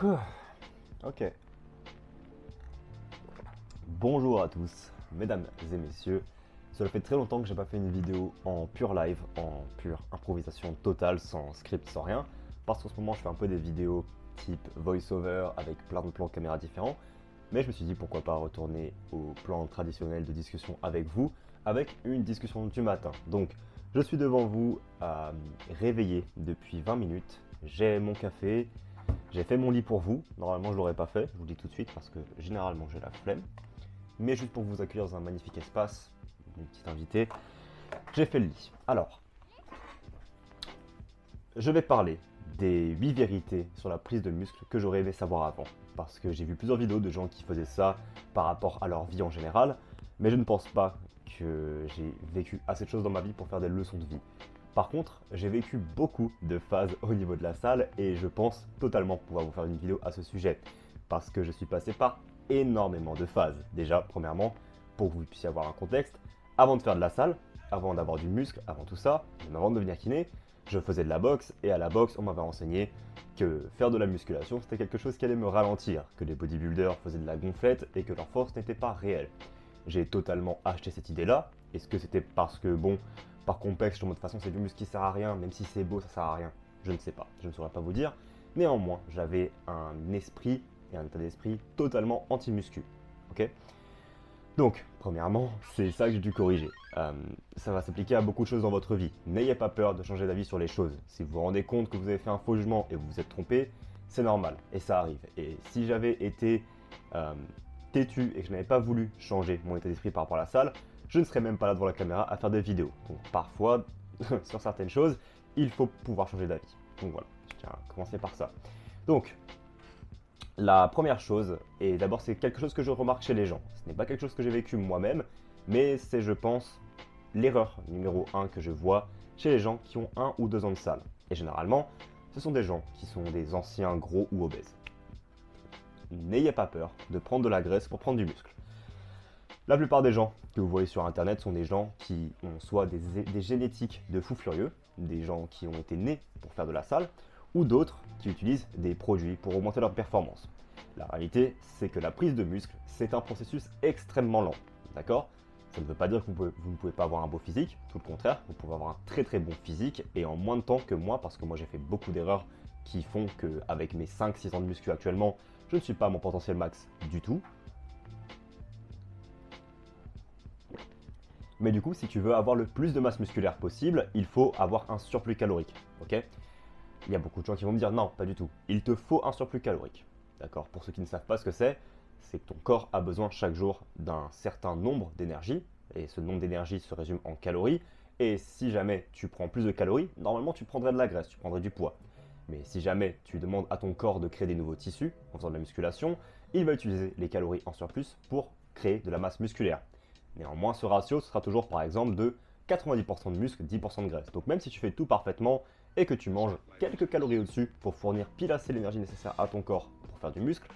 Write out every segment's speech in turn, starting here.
Ouh, Ok. Bonjour à tous, mesdames et messieurs. Cela fait très longtemps que j'ai pas fait une vidéo en pure live, en pure improvisation totale, sans script, sans rien. Parce qu'en ce moment, je fais un peu des vidéos type voice-over avec plein de plans caméra différents. Mais je me suis dit pourquoi pas retourner au plan traditionnel de discussion avec vous, avec une discussion du matin. Donc, je suis devant vous, réveillé depuis 20 minutes. J'ai mon café, j'ai fait mon lit pour vous. Normalement, je l'aurais pas fait, je vous le dis tout de suite parce que généralement j'ai la flemme. Mais juste pour vous accueillir dans un magnifique espace, une petite invitée, j'ai fait le lit. Alors, je vais parler des 8 vérités sur la prise de muscle que j'aurais aimé savoir avant. Parce que j'ai vu plusieurs vidéos de gens qui faisaient ça par rapport à leur vie en général, mais je ne pense pas que j'ai vécu assez de choses dans ma vie pour faire des leçons de vie. Par contre, j'ai vécu beaucoup de phases au niveau de la salle et je pense totalement pouvoir vous faire une vidéo à ce sujet. Parce que je suis passé par énormément de phases. Déjà, premièrement, pour que vous puissiez avoir un contexte, avant de faire de la salle, avant d'avoir du muscle, avant tout ça, même avant de devenir kiné, je faisais de la boxe et à la boxe, on m'avait enseigné que faire de la musculation, c'était quelque chose qui allait me ralentir, que les bodybuilders faisaient de la gonflette et que leur force n'était pas réelle. J'ai totalement acheté cette idée-là. Est-ce que c'était parce que, bon, par complexe, je suis en mode de toute façon, c'est du muscle qui sert à rien, même si c'est beau, ça sert à rien? Je ne sais pas, je ne saurais pas vous dire. Néanmoins, j'avais un esprit et un état d'esprit totalement anti-muscu. Ok. Donc, premièrement, c'est ça que j'ai dû corriger. Ça va s'appliquer à beaucoup de choses dans votre vie. N'ayez pas peur de changer d'avis sur les choses. Si vous vous rendez compte que vous avez fait un faux jugement et vous vous êtes trompé, c'est normal et ça arrive. Et si j'avais été euh, têtu et que je n'avais pas voulu changer mon état d'esprit par rapport à la salle, je ne serais même pas là devant la caméra à faire des vidéos. Donc parfois, sur certaines choses, il faut pouvoir changer d'avis. Donc voilà, je tiens à commencer par ça. Donc, la première chose, et d'abord c'est quelque chose que je remarque chez les gens, ce n'est pas quelque chose que j'ai vécu moi-même, mais c'est je pense l'erreur numéro un que je vois chez les gens qui ont 1 ou 2 ans de salle. Et généralement, ce sont des gens qui sont des anciens gros ou obèses. N'ayez pas peur de prendre de la graisse pour prendre du muscle. La plupart des gens que vous voyez sur internet sont des gens qui ont soit des génétiques de fous furieux, des gens qui ont été nés pour faire de la salle, ou d'autres qui utilisent des produits pour augmenter leur performance. La réalité, c'est que la prise de muscle, c'est un processus extrêmement lent. D'accord? Ça ne veut pas dire que vous ne pouvez pas avoir un beau physique, tout le contraire, vous pouvez avoir un très très bon physique et en moins de temps que moi, parce que moi j'ai fait beaucoup d'erreurs qui font qu'avec mes 5-6 ans de muscu actuellement, je ne suis pas à mon potentiel max du tout. Mais du coup, si tu veux avoir le plus de masse musculaire possible, il faut avoir un surplus calorique. Ok? Il y a beaucoup de gens qui vont me dire non, pas du tout. Il te faut un surplus calorique. D'accord? Pour ceux qui ne savent pas ce que c'est que ton corps a besoin chaque jour d'un certain nombre d'énergie. Et ce nombre d'énergie se résume en calories. Et si jamais tu prends plus de calories, normalement tu prendrais de la graisse, tu prendrais du poids. Mais si jamais tu demandes à ton corps de créer des nouveaux tissus en faisant de la musculation, il va utiliser les calories en surplus pour créer de la masse musculaire. Néanmoins, ce ratio sera toujours par exemple de 90% de muscle, 10% de graisse. Donc même si tu fais tout parfaitement et que tu manges quelques calories au-dessus pour fournir pile assez l'énergie nécessaire à ton corps pour faire du muscle,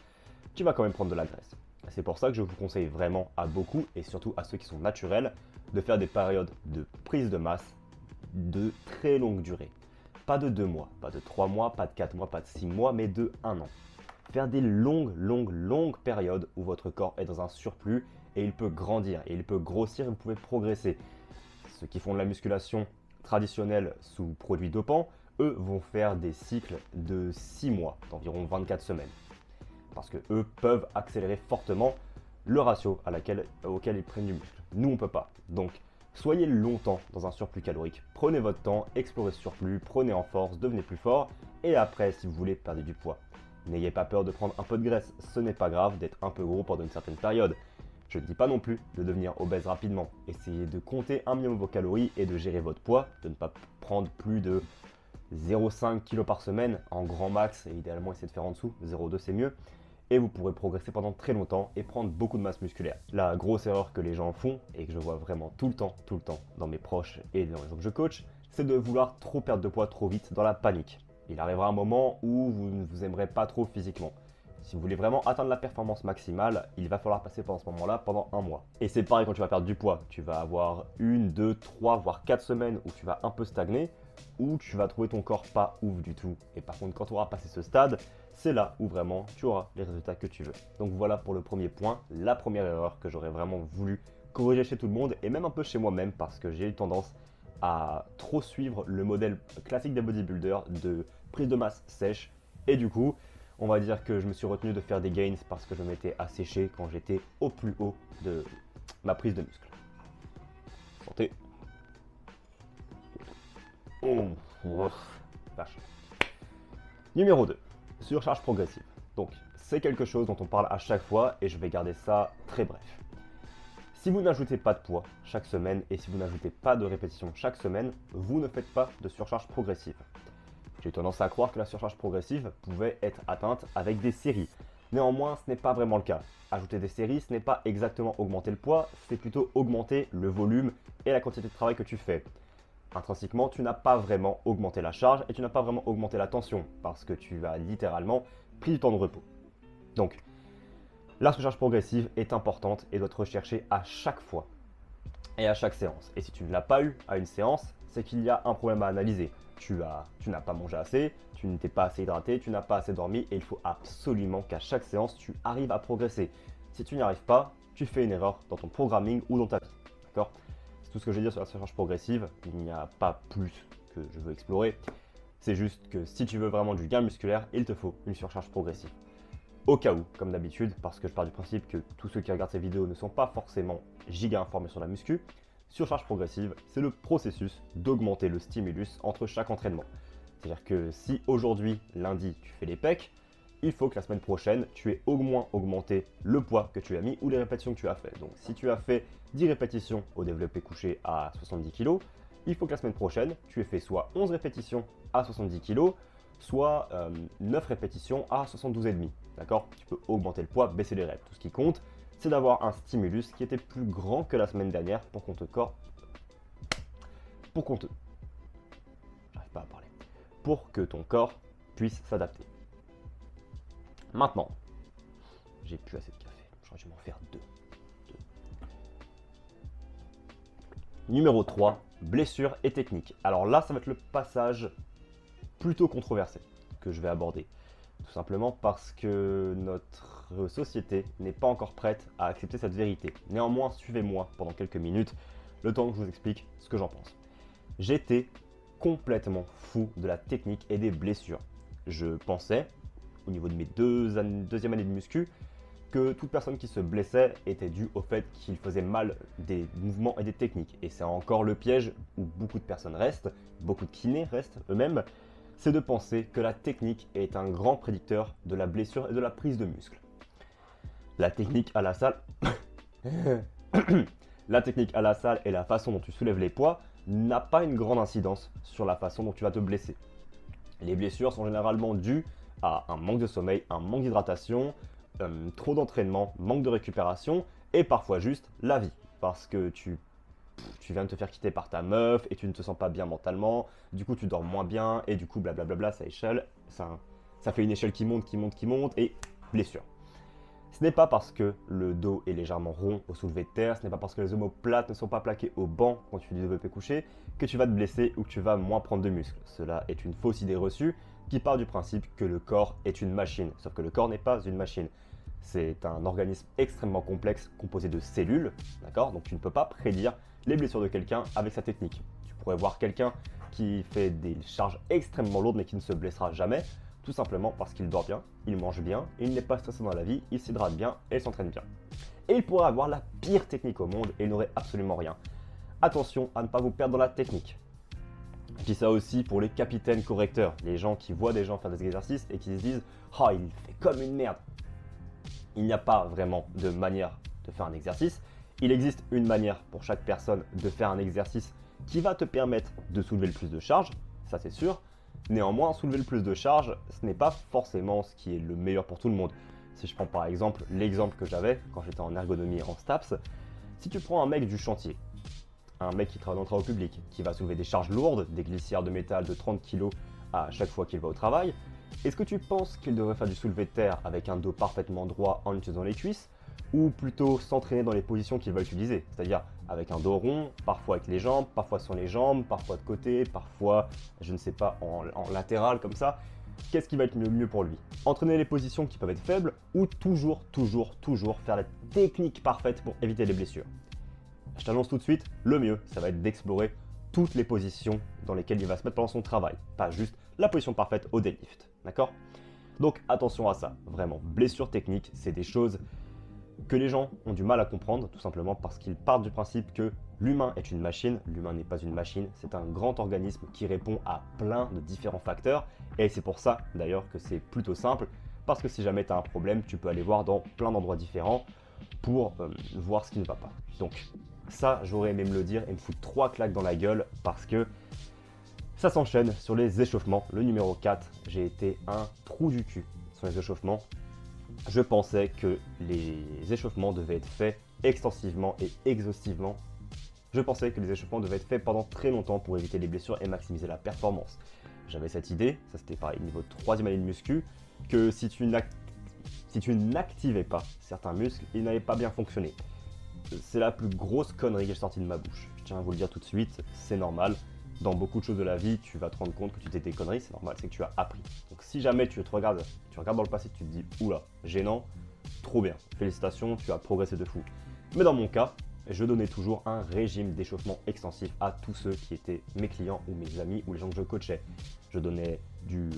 tu vas quand même prendre de la graisse. C'est pour ça que je vous conseille vraiment à beaucoup, et surtout à ceux qui sont naturels, de faire des périodes de prise de masse de très longue durée. Pas de 2 mois, pas de 3 mois, pas de 4 mois, pas de 6 mois, mais de 1 an. Faire des longues périodes où votre corps est dans un surplus et il peut grandir et il peut grossir et vous pouvez progresser. Ceux qui font de la musculation traditionnelle sous produits dopants, eux vont faire des cycles de 6 mois, d'environ 24 semaines. Parce que eux peuvent accélérer fortement le ratio auquel ils prennent du muscle. Nous, on ne peut pas. Donc, soyez longtemps dans un surplus calorique. Prenez votre temps, explorez ce surplus, prenez en force, devenez plus fort. Et après, si vous voulez, perdez du poids. N'ayez pas peur de prendre un peu de graisse. Ce n'est pas grave d'être un peu gros pendant une certaine période. Je ne dis pas non plus de devenir obèse rapidement. Essayez de compter un minimum vos calories et de gérer votre poids, de ne pas prendre plus de 0,5 kg par semaine en grand max et idéalement essayer de faire en dessous, 0,2 c'est mieux. Et vous pourrez progresser pendant très longtemps et prendre beaucoup de masse musculaire. La grosse erreur que les gens font et que je vois vraiment tout le temps dans mes proches et dans les gens que je coach, c'est de vouloir trop perdre de poids trop vite dans la panique. Il arrivera un moment où vous ne vous aimerez pas trop physiquement. Si vous voulez vraiment atteindre la performance maximale, il va falloir passer pendant ce moment-là pendant 1 mois. Et c'est pareil quand tu vas perdre du poids. Tu vas avoir 1, 2, 3, voire 4 semaines où tu vas un peu stagner. où tu vas trouver ton corps pas ouf du tout. Et par contre, quand tu auras passé ce stade, c'est là où vraiment tu auras les résultats que tu veux. Donc voilà pour le premier point, la première erreur que j'aurais vraiment voulu corriger chez tout le monde et même un peu chez moi-même parce que j'ai eu tendance à trop suivre le modèle classique des bodybuilders de prise de masse sèche. Et du coup, on va dire que je me suis retenu de faire des gains parce que je m'étais asséché quand j'étais au plus haut de ma prise de muscle. Santé. Oh, vache. Numéro 2, surcharge progressive. Donc, c'est quelque chose dont on parle à chaque fois et je vais garder ça très bref. Si vous n'ajoutez pas de poids chaque semaine et si vous n'ajoutez pas de répétition chaque semaine, vous ne faites pas de surcharge progressive. J'ai tendance à croire que la surcharge progressive pouvait être atteinte avec des séries. Néanmoins, ce n'est pas vraiment le cas. Ajouter des séries, ce n'est pas exactement augmenter le poids, c'est plutôt augmenter le volume et la quantité de travail que tu fais. Intrinsèquement, tu n'as pas vraiment augmenté la charge et tu n'as pas vraiment augmenté la tension parce que tu as littéralement pris du temps de repos. Donc, la surcharge progressive est importante et doit être recherchée à chaque fois et à chaque séance. Et si tu ne l'as pas eu à une séance, c'est qu'il y a un problème à analyser. Tu n'as pas mangé assez, tu ne t'es pas assez hydraté, tu n'as pas assez dormi et il faut absolument qu'à chaque séance, tu arrives à progresser. Si tu n'y arrives pas, tu fais une erreur dans ton programming ou dans ta vie. D'accord ? C'est tout ce que je veux dire sur la surcharge progressive. Il n'y a pas plus que je veux explorer. C'est juste que si tu veux vraiment du gain musculaire, il te faut une surcharge progressive. Au cas où, comme d'habitude, parce que je pars du principe que tous ceux qui regardent ces vidéos ne sont pas forcément giga informés sur la muscu, surcharge progressive, c'est le processus d'augmenter le stimulus entre chaque entraînement. C'est-à-dire que si aujourd'hui, lundi, tu fais les pecs, il faut que la semaine prochaine, tu aies au moins augmenté le poids que tu as mis ou les répétitions que tu as fait. Donc si tu as fait 10 répétitions au développé couché à 70 kg, il faut que la semaine prochaine, tu aies fait soit 11 répétitions à 70 kg, soit 9 répétitions à 72,5. D'accord ? Tu peux augmenter le poids, baisser les reps. Tout ce qui compte, c'est d'avoir un stimulus qui était plus grand que la semaine dernière pour qu'on te j'arrive pas à parler. Pour que ton corps puisse s'adapter. Maintenant, j'ai plus assez de café. Je vais m'en faire deux. Numéro 3, blessure et technique. Alors là, ça va être le passage plutôt controversé que je vais aborder. Tout simplement parce que notre société n'est pas encore prête à accepter cette vérité. Néanmoins, suivez-moi pendant quelques minutes, le temps que je vous explique ce que j'en pense. J'étais complètement fou de la technique et des blessures. Je pensais, au niveau de mes deuxième année de muscu, que toute personne qui se blessait était due au fait qu'il faisait mal des mouvements et des techniques. Et c'est encore le piège où beaucoup de personnes restent, beaucoup de kinés restent eux-mêmes, c'est de penser que la technique est un grand prédicteur de la blessure et de la prise de muscle. La technique à la salle, la technique à la salle et la façon dont tu soulèves les poids n'a pas une grande incidence sur la façon dont tu vas te blesser. Les blessures sont généralement dues à un manque de sommeil, un manque d'hydratation, trop d'entraînement, manque de récupération et parfois juste la vie. Parce que tu viens de te faire quitter par ta meuf et tu ne te sens pas bien mentalement, du coup tu dors moins bien et du coup blablabla, ça échelle, ça fait une échelle qui monte et blessure. Ce n'est pas parce que le dos est légèrement rond au soulevé de terre, ce n'est pas parce que les omoplates ne sont pas plaqués au banc quand tu fais du développé couché que tu vas te blesser ou que tu vas moins prendre de muscles. Cela est une fausse idée reçue qui part du principe que le corps est une machine, sauf que le corps n'est pas une machine. C'est un organisme extrêmement complexe composé de cellules, d'accord ? Donc tu ne peux pas prédire les blessures de quelqu'un avec sa technique. Tu pourrais voir quelqu'un qui fait des charges extrêmement lourdes mais qui ne se blessera jamais, tout simplement parce qu'il dort bien, il mange bien, il n'est pas stressé dans la vie, il s'hydrate bien et il s'entraîne bien. Et il pourrait avoir la pire technique au monde et il n'aurait absolument rien. Attention à ne pas vous perdre dans la technique. Je dis ça aussi pour les capitaines correcteurs, les gens qui voient des gens faire des exercices et qui se disent « Ah, il fait comme une merde ». Il n'y a pas vraiment de manière de faire un exercice. Il existe une manière pour chaque personne de faire un exercice qui va te permettre de soulever le plus de charge, ça c'est sûr. Néanmoins, soulever le plus de charge, ce n'est pas forcément ce qui est le meilleur pour tout le monde. Si je prends par exemple l'exemple que j'avais quand j'étais en ergonomie en STAPS, si tu prends un mec du chantier, un mec qui travaille dans le travail public, qui va soulever des charges lourdes, des glissières de métal de 30 kg à chaque fois qu'il va au travail, est-ce que tu penses qu'il devrait faire du soulevé de terre avec un dos parfaitement droit en utilisant les cuisses, ou plutôt s'entraîner dans les positions qu'il va utiliser, c'est-à-dire avec un dos rond, parfois avec les jambes, parfois sur les jambes, parfois de côté, parfois, je ne sais pas, en latéral comme ça. Qu'est-ce qui va être le mieux pour lui? Entraîner les positions qui peuvent être faibles ou toujours faire la technique parfaite pour éviter les blessures? Je t'annonce tout de suite, le mieux, ça va être d'explorer toutes les positions dans lesquelles il va se mettre pendant son travail, pas juste la position parfaite au deadlift, d'accord? Donc attention à ça, vraiment, blessures techniques, c'est des choses que les gens ont du mal à comprendre, tout simplement parce qu'ils partent du principe que l'humain est une machine. L'humain n'est pas une machine, c'est un grand organisme qui répond à plein de différents facteurs, et c'est pour ça d'ailleurs que c'est plutôt simple, parce que si jamais tu as un problème, tu peux aller voir dans plein d'endroits différents pour voir ce qui ne va pas. Donc ça, j'aurais aimé me le dire et me foutre 3 claques dans la gueule, parce que ça s'enchaîne sur les échauffements. Le numéro 4, j'ai été un trou du cul sur les échauffements. Je pensais que les échauffements devaient être faits extensivement et exhaustivement. Je pensais que les échauffements devaient être faits pendant très longtemps pour éviter les blessures et maximiser la performance. J'avais cette idée, ça c'était pareil niveau 3e année de muscu, que si tu n'activais pas certains muscles, ils n'allaient pas bien fonctionner. C'est la plus grosse connerie qui est sortie de ma bouche. Je tiens à vous le dire tout de suite, c'est normal. Dans beaucoup de choses de la vie, tu vas te rendre compte que tu t'es des conneries, c'est normal, c'est que tu as appris. Donc si jamais tu regardes dans le passé, tu te dis oula, gênant, trop bien, félicitations, tu as progressé de fou. Mais dans mon cas, je donnais toujours un régime d'échauffement extensif à tous ceux qui étaient mes clients ou mes amis ou les gens que je coachais. Je donnais du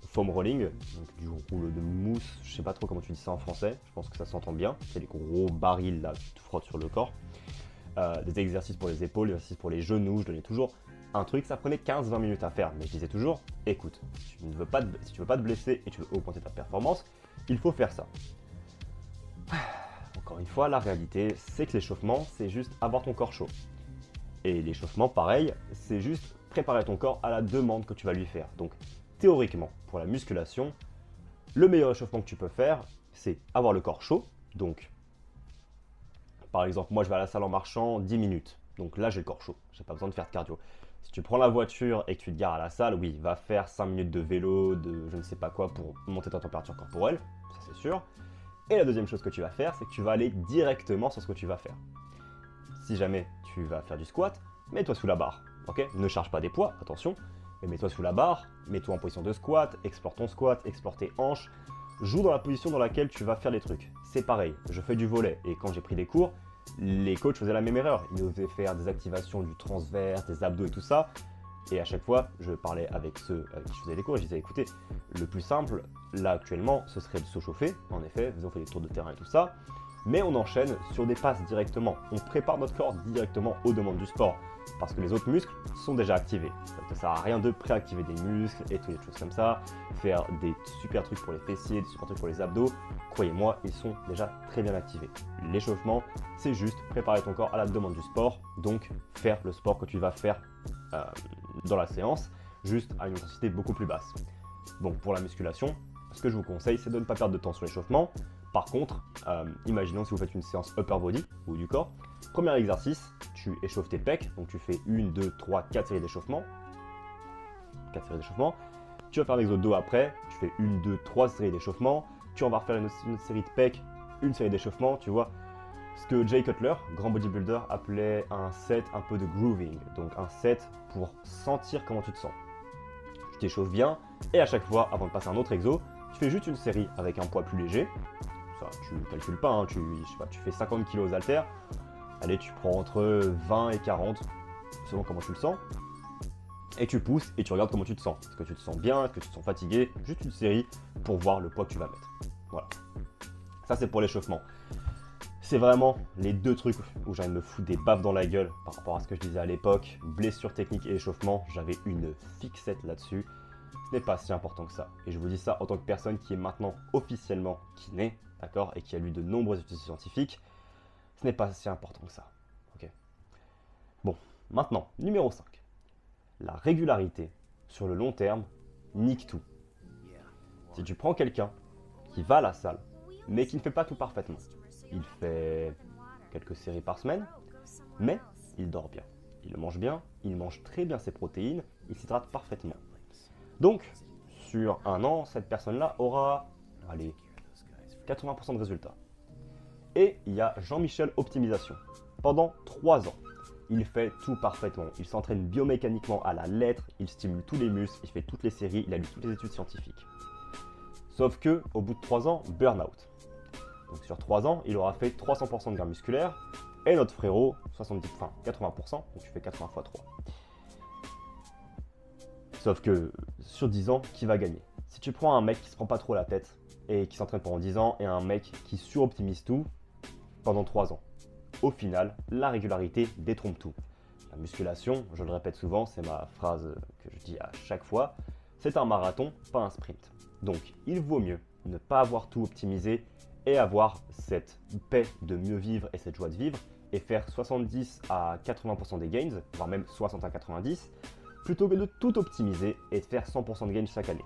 foam rolling, donc du rouleau de mousse, je sais pas trop comment tu dis ça en français, je pense que ça s'entend bien, c'est les gros barils là que tu te frottes sur le corps. Des exercices pour les épaules, des exercices pour les genoux, je donnais toujours un truc, ça prenait 15-20 minutes à faire, mais je disais toujours, écoute, si tu veux pas te blesser et tu veux augmenter ta performance, il faut faire ça. Encore une fois, la réalité, c'est que l'échauffement, c'est juste avoir ton corps chaud. Et l'échauffement, pareil, c'est juste préparer ton corps à la demande que tu vas lui faire. Donc, théoriquement, pour la musculation, le meilleur échauffement que tu peux faire, c'est avoir le corps chaud. Donc, par exemple, moi, je vais à la salle en marchant 10 minutes. Donc là, j'ai le corps chaud, j'ai pas besoin de faire de cardio. Si tu prends la voiture et que tu te gares à la salle, oui, va faire 5 minutes de vélo, de je ne sais pas quoi pour monter ta température corporelle, ça c'est sûr. Et la deuxième chose que tu vas faire, c'est que tu vas aller directement sur ce que tu vas faire. Si jamais tu vas faire du squat, mets-toi sous la barre, ok? Ne charge pas des poids, attention, mais mets-toi sous la barre, mets-toi en position de squat, explore ton squat, explore tes hanches, joue dans la position dans laquelle tu vas faire les trucs. C'est pareil, je fais du volley et quand j'ai pris des cours, les coachs faisaient la même erreur. Ils nous faisaient faire des activations du transverse, des abdos et tout ça. Et à chaque fois, je parlais avec ceux avec qui je faisais les cours et je disais, écoutez, le plus simple, là actuellement, ce serait de se chauffer. En effet, on fait des tours de terrain et tout ça. Mais on enchaîne sur des passes directement. On prépare notre corps directement aux demandes du sport. Parce que les autres muscles sont déjà activés. Ça ne sert à rien de préactiver des muscles et toutes les choses comme ça. Faire des super trucs pour les fessiers, des super trucs pour les abdos. Croyez-moi, ils sont déjà très bien activés. L'échauffement, c'est juste préparer ton corps à la demande du sport. Donc faire le sport que tu vas faire dans la séance, juste à une intensité beaucoup plus basse. Donc pour la musculation, ce que je vous conseille, c'est de ne pas perdre de temps sur l'échauffement. Par contre, imaginons si vous faites une séance upper body ou du corps. Premier exercice, tu échauffes tes pecs, donc tu fais 1, 2, 3, 4 séries d'échauffement. 4 séries d'échauffement. Tu vas faire un exo de dos après, tu fais 1, 2, 3 séries d'échauffement. Tu vas refaire une série de pecs, une série d'échauffement, tu vois. Ce que Jay Cutler, grand bodybuilder, appelait un set un peu de grooving. Donc un set pour sentir comment tu te sens. Tu t'échauffes bien et à chaque fois, avant de passer à un autre exo, tu fais juste une série avec un poids plus léger. Ça, tu calcules pas, hein, je sais pas, tu fais 50 kg aux haltères. Allez, tu prends entre 20 et 40, selon comment tu le sens. Et tu pousses et tu regardes comment tu te sens. Est-ce que tu te sens bien? Est-ce que tu te sens fatigué? Juste une série pour voir le poids que tu vas mettre. Voilà. Ça, c'est pour l'échauffement. C'est vraiment les deux trucs où j'allais me foutre des baffes dans la gueule par rapport à ce que je disais à l'époque. Blessure technique et échauffement, j'avais une fixette là-dessus. Ce n'est pas si important que ça. Et je vous dis ça en tant que personne qui est maintenant officiellement kiné, d'accord, et qui a lu de nombreuses études scientifiques. Ce n'est pas si important que ça. Ok. Bon, maintenant, numéro 5. La régularité sur le long terme nique tout. Si tu prends quelqu'un qui va à la salle, mais qui ne fait pas tout parfaitement, il fait quelques séries par semaine, mais il dort bien, il mange très bien ses protéines, il s'hydrate parfaitement. Donc, sur un an, cette personne-là aura, allez, 80% de résultats. Et il y a Jean-Michel Optimisation. Pendant 3 ans, il fait tout parfaitement. Il s'entraîne biomécaniquement à la lettre, il stimule tous les muscles, il fait toutes les séries, il a lu toutes les études scientifiques. Sauf que, au bout de 3 ans, burn-out. Donc sur 3 ans, il aura fait 300% de gains musculaires, et notre frérot, 80%, donc tu fais 80 x 3. Sauf que sur 10 ans, qui va gagner? Si tu prends un mec qui se prend pas trop la tête et qui s'entraîne pendant 10 ans et un mec qui suroptimise tout pendant 3 ans, au final, la régularité détrompe tout. La musculation, je le répète souvent, c'est ma phrase que je dis à chaque fois, c'est un marathon, pas un sprint. Donc il vaut mieux ne pas avoir tout optimisé et avoir cette paix de mieux vivre et cette joie de vivre et faire 70 à 80% des gains, voire même 60 à 90, plutôt que de tout optimiser et de faire 100% de gains chaque année.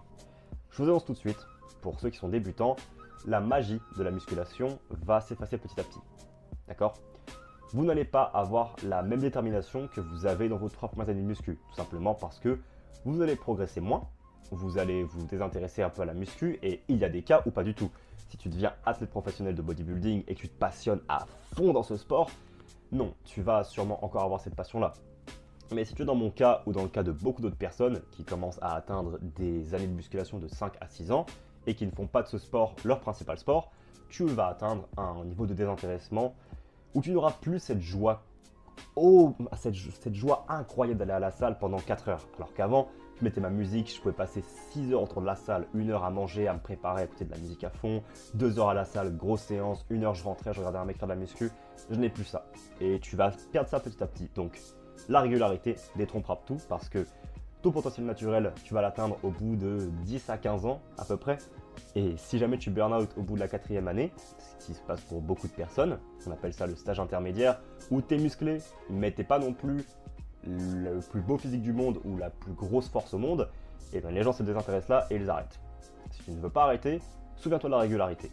Je vous annonce tout de suite, pour ceux qui sont débutants, la magie de la musculation va s'effacer petit à petit. D'accord? Vous n'allez pas avoir la même détermination que vous avez dans vos 3 premières années de muscu, tout simplement parce que vous allez progresser moins, vous allez vous désintéresser un peu à la muscu et il y a des cas où pas du tout. Si tu deviens athlète professionnel de bodybuilding et que tu te passionnes à fond dans ce sport, non, tu vas sûrement encore avoir cette passion-là. Mais si tu es dans mon cas ou dans le cas de beaucoup d'autres personnes qui commencent à atteindre des années de musculation de 5 à 6 ans et qui ne font pas de ce sport leur principal sport, tu vas atteindre un niveau de désintéressement où tu n'auras plus cette joie, cette joie incroyable d'aller à la salle pendant 4 heures. Alors qu'avant, je mettais ma musique, je pouvais passer 6 heures autour de la salle, 1 heure à manger, à me préparer, à écouter de la musique à fond, 2 heures à la salle, grosse séance, 1 heure je rentrais, je regardais un mec faire de la muscu. Je n'ai plus ça. Et tu vas perdre ça petit à petit. Donc la régularité détrompera tout parce que ton potentiel naturel, tu vas l'atteindre au bout de 10 à 15 ans à peu près. Et si jamais tu burn out au bout de la 4e année, ce qui se passe pour beaucoup de personnes, on appelle ça le stage intermédiaire, où tu es musclé, mais tu n'es pas non plus le plus beau physique du monde ou la plus grosse force au monde, et bien les gens se désintéressent là et ils arrêtent. Si tu ne veux pas arrêter, souviens-toi de la régularité.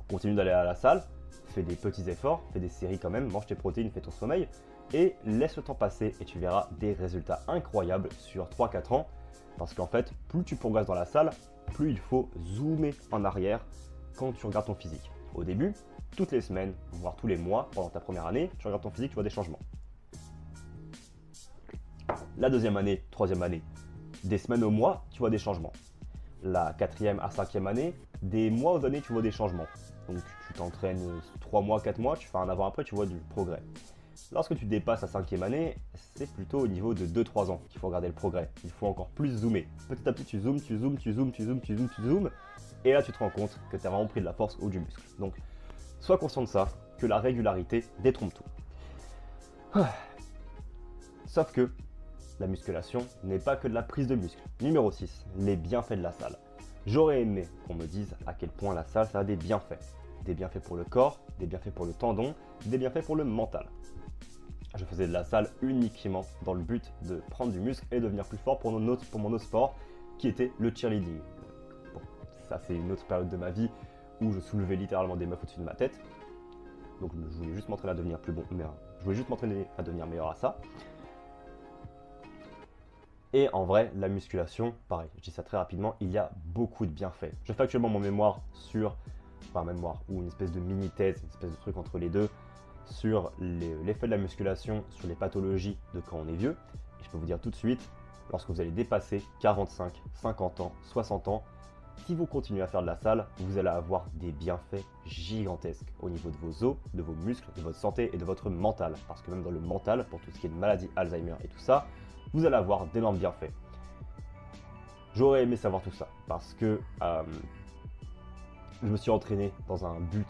Continue d'aller à la salle, fais des petits efforts, fais des séries quand même, mange tes protéines, fais ton sommeil, et laisse le temps passer et tu verras des résultats incroyables sur 3-4 ans, parce qu'en fait, plus tu progresses dans la salle, plus il faut zoomer en arrière quand tu regardes ton physique. Au début, toutes les semaines, voire tous les mois, pendant ta première année, tu regardes ton physique, tu vois des changements. La 2e année, 3e année, des semaines au mois, tu vois des changements. La 4e à 5e année, des mois aux années, tu vois des changements. Donc tu t'entraînes 3 mois, 4 mois, tu fais un avant-après, tu vois du progrès. Lorsque tu dépasses la 5e année, c'est plutôt au niveau de 2-3 ans qu'il faut regarder le progrès. Il faut encore plus zoomer. Petit à petit, tu zoomes, et là tu te rends compte que tu as vraiment pris de la force ou du muscle. Donc, sois conscient de ça, que la régularité détrompe tout. Sauf que la musculation n'est pas que de la prise de muscle. Numéro 6, les bienfaits de la salle. J'aurais aimé qu'on me dise à quel point la salle, ça a des bienfaits. Des bienfaits pour le corps, des bienfaits pour le tendon, des bienfaits pour le mental. Je faisais de la salle uniquement dans le but de prendre du muscle et devenir plus fort pour mon autre sport qui était le cheerleading. Bon, ça c'est une autre période de ma vie où je soulevais littéralement des meufs au-dessus de ma tête. Donc je voulais juste m'entraîner à devenir plus bon, mais je voulais juste m'entraîner à devenir meilleur à ça. Et en vrai, la musculation, pareil, je dis ça très rapidement, il y a beaucoup de bienfaits. Je fais actuellement mon mémoire sur, enfin mémoire, ou une espèce de mini-thèse, une espèce de truc entre les deux, sur l'effet de la musculation sur les pathologies de quand on est vieux. Et je peux vous dire tout de suite, lorsque vous allez dépasser 45, 50 ans, 60 ans, si vous continuez à faire de la salle, vous allez avoir des bienfaits gigantesques au niveau de vos os, de vos muscles, de votre santé et de votre mental. Parce que même dans le mental, pour tout ce qui est de maladie Alzheimer et tout ça, vous allez avoir d'énormes bienfaits. J'aurais aimé savoir tout ça parce que je me suis entraîné dans un but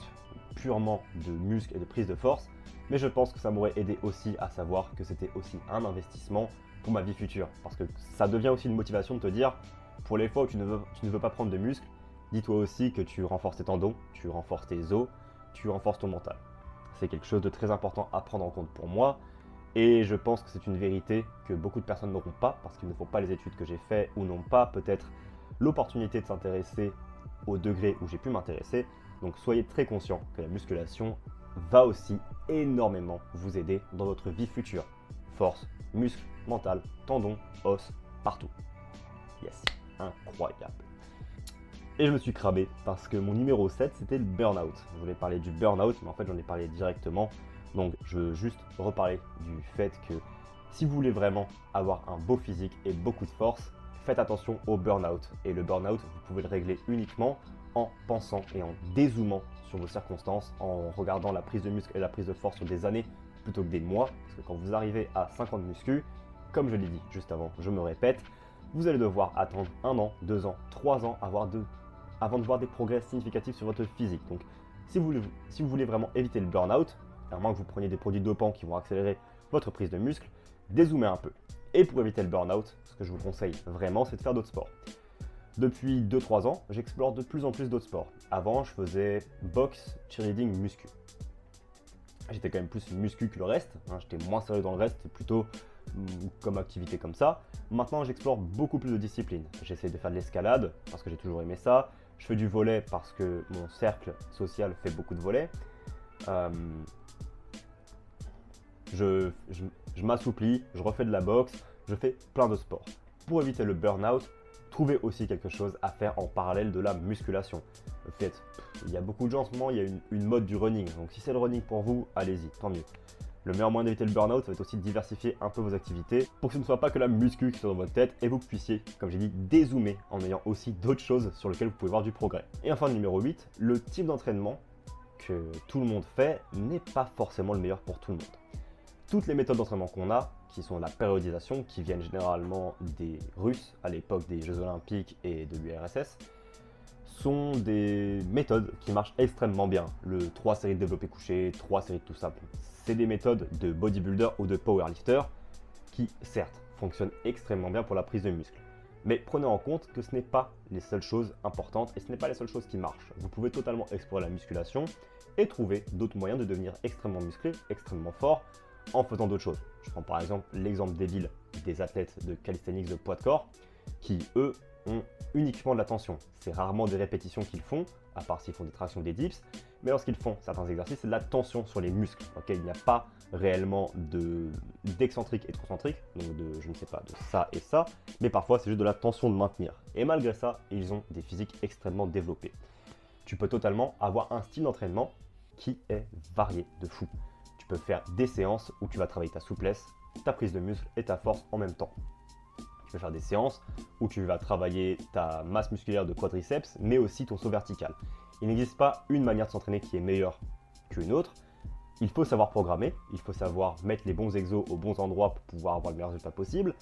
purement de muscle et de prise de force, mais je pense que ça m'aurait aidé aussi à savoir que c'était aussi un investissement pour ma vie future, parce que ça devient aussi une motivation de te dire, pour les fois où tu ne veux pas prendre de muscle, dis-toi aussi que tu renforces tes tendons, tu renforces tes os, tu renforces ton mental. C'est quelque chose de très important à prendre en compte pour moi, et je pense que c'est une vérité que beaucoup de personnes n'auront pas, parce qu'ils ne font pas les études que j'ai fait ou n'ont pas peut-être l'opportunité de s'intéresser au degré où j'ai pu m'intéresser. Donc soyez très conscients que la musculation va aussi énormément vous aider dans votre vie future. Force, muscle, mental, tendons, os, partout. Yes, incroyable. Et je me suis cramé parce que mon numéro 7 c'était le burn-out. Je voulais parler du burn-out, mais en fait j'en ai parlé directement. Donc je veux juste reparler du fait que si vous voulez vraiment avoir un beau physique et beaucoup de force, faites attention au burn-out. Et le burn-out, vous pouvez le régler uniquement en pensant et en dézoomant sur vos circonstances, en regardant la prise de muscle et la prise de force sur des années plutôt que des mois. Parce que quand vous arrivez à 50 muscu, comme je l'ai dit juste avant, je me répète, vous allez devoir attendre 1 an, 2 ans, 3 ans avant de voir des progrès significatifs sur votre physique. Donc si vous voulez vraiment éviter le burn-out, à moins que vous preniez des produits dopants qui vont accélérer votre prise de muscle, dézoomez un peu. Et pour éviter le burn-out, ce que je vous conseille vraiment, c'est de faire d'autres sports. Depuis 2-3 ans, j'explore de plus en plus d'autres sports. Avant, je faisais boxe, cheerleading, muscu. J'étais quand même plus muscu que le reste, hein, j'étais moins sérieux dans le reste, c'était plutôt comme activité comme ça. Maintenant, j'explore beaucoup plus de disciplines. J'essaie de faire de l'escalade parce que j'ai toujours aimé ça. Je fais du volley parce que mon cercle social fait beaucoup de volley. Je m'assouplis, je refais de la boxe, je fais plein de sports. Pour éviter le burn-out, trouvez aussi quelque chose à faire en parallèle de la musculation. Faites, il y a beaucoup de gens en ce moment, il y a une mode du running. Donc si c'est le running pour vous, allez-y, tant mieux. Le meilleur moyen d'éviter le burn-out, ça va être aussi de diversifier un peu vos activités pour que ce ne soit pas que la muscu qui soit dans votre tête et vous puissiez, comme j'ai dit, dézoomer en ayant aussi d'autres choses sur lesquelles vous pouvez voir du progrès. Et enfin, numéro 8, le type d'entraînement que tout le monde fait n'est pas forcément le meilleur pour tout le monde. Toutes les méthodes d'entraînement qu'on a, qui sont la périodisation, qui viennent généralement des Russes à l'époque des Jeux Olympiques et de l'URSS, sont des méthodes qui marchent extrêmement bien. Le 3 séries de développé couché, 3 séries de tout simple. C'est des méthodes de bodybuilder ou de powerlifter qui, certes, fonctionnent extrêmement bien pour la prise de muscle. Mais prenez en compte que ce n'est pas les seules choses importantes et ce n'est pas les seules choses qui marchent. Vous pouvez totalement explorer la musculation et trouver d'autres moyens de devenir extrêmement musclé, extrêmement fort en faisant d'autres choses. Je prends par exemple l'exemple débile des athlètes de calisthenics de poids de corps qui, eux, ont uniquement de la tension. C'est rarement des répétitions qu'ils font, à part s'ils font des tractions, des dips, mais lorsqu'ils font certains exercices, c'est de la tension sur les muscles. Okay, il n'y a pas réellement d'excentrique et de concentrique, donc de, je ne sais pas, de ça et ça, mais parfois c'est juste de la tension de maintenir. Et malgré ça, ils ont des physiques extrêmement développés. Tu peux totalement avoir un style d'entraînement qui est varié de fou. Tu peux faire des séances où tu vas travailler ta souplesse, ta prise de muscle et ta force en même temps. Tu peux faire des séances où tu vas travailler ta masse musculaire de quadriceps, mais aussi ton saut vertical. Il n'existe pas une manière de s'entraîner qui est meilleure qu'une autre. Il faut savoir programmer, il faut savoir mettre les bons exos aux bons endroits pour pouvoir avoir le meilleur résultat possible.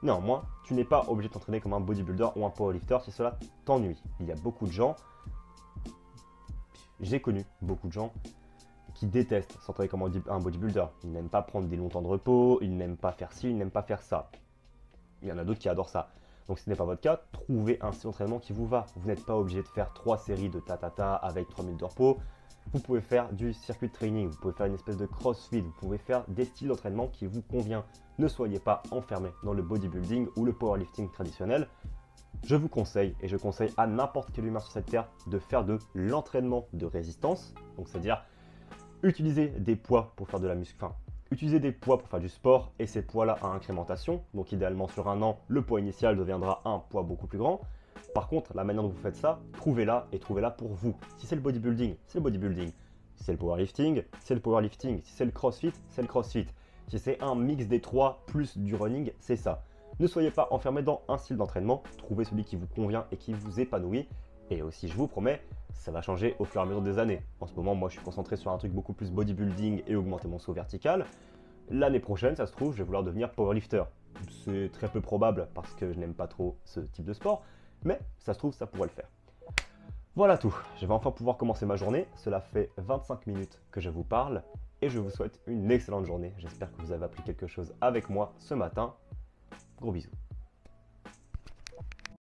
Néanmoins, tu n'es pas obligé de t'entraîner comme un bodybuilder ou un powerlifter si cela t'ennuie. Il y a beaucoup de gens, j'ai connu beaucoup de gens qui détestent s'entraîner comme un bodybuilder. Ils n'aiment pas prendre des longs temps de repos, ils n'aiment pas faire ci, ils n'aiment pas faire ça. Il y en a d'autres qui adorent ça. Donc si ce n'est pas votre cas, trouvez un style d'entraînement qui vous va. Vous n'êtes pas obligé de faire 3 séries de ta avec 3 minutes de repos. Vous pouvez faire du circuit training, vous pouvez faire une espèce de crossfit, vous pouvez faire des styles d'entraînement qui vous conviennent. Ne soyez pas enfermé dans le bodybuilding ou le powerlifting traditionnel. Je vous conseille, et je conseille à n'importe quel humain sur cette terre, de faire de l'entraînement de résistance. Donc c'est-à-dire utiliser des poids pour faire de la muscu. Utiliser des poids pour faire du sport et ces poids-là à incrémentation. Donc idéalement sur un an, le poids initial deviendra un poids beaucoup plus grand. Par contre, la manière dont vous faites ça, trouvez-la et trouvez-la pour vous. Si c'est le bodybuilding, c'est le bodybuilding. Si c'est le powerlifting, c'est le powerlifting. Si c'est le crossfit, c'est le crossfit. Si c'est un mix des trois plus du running, c'est ça. Ne soyez pas enfermé dans un style d'entraînement. Trouvez celui qui vous convient et qui vous épanouit. Et aussi, je vous promets, ça va changer au fur et à mesure des années. En ce moment, moi, je suis concentré sur un truc beaucoup plus bodybuilding et augmenter mon saut vertical. L'année prochaine, ça se trouve, je vais vouloir devenir powerlifter. C'est très peu probable parce que je n'aime pas trop ce type de sport, mais ça se trouve, ça pourrait le faire. Voilà tout, je vais enfin pouvoir commencer ma journée. Cela fait 25 minutes que je vous parle et je vous souhaite une excellente journée. J'espère que vous avez appris quelque chose avec moi ce matin. Gros bisous.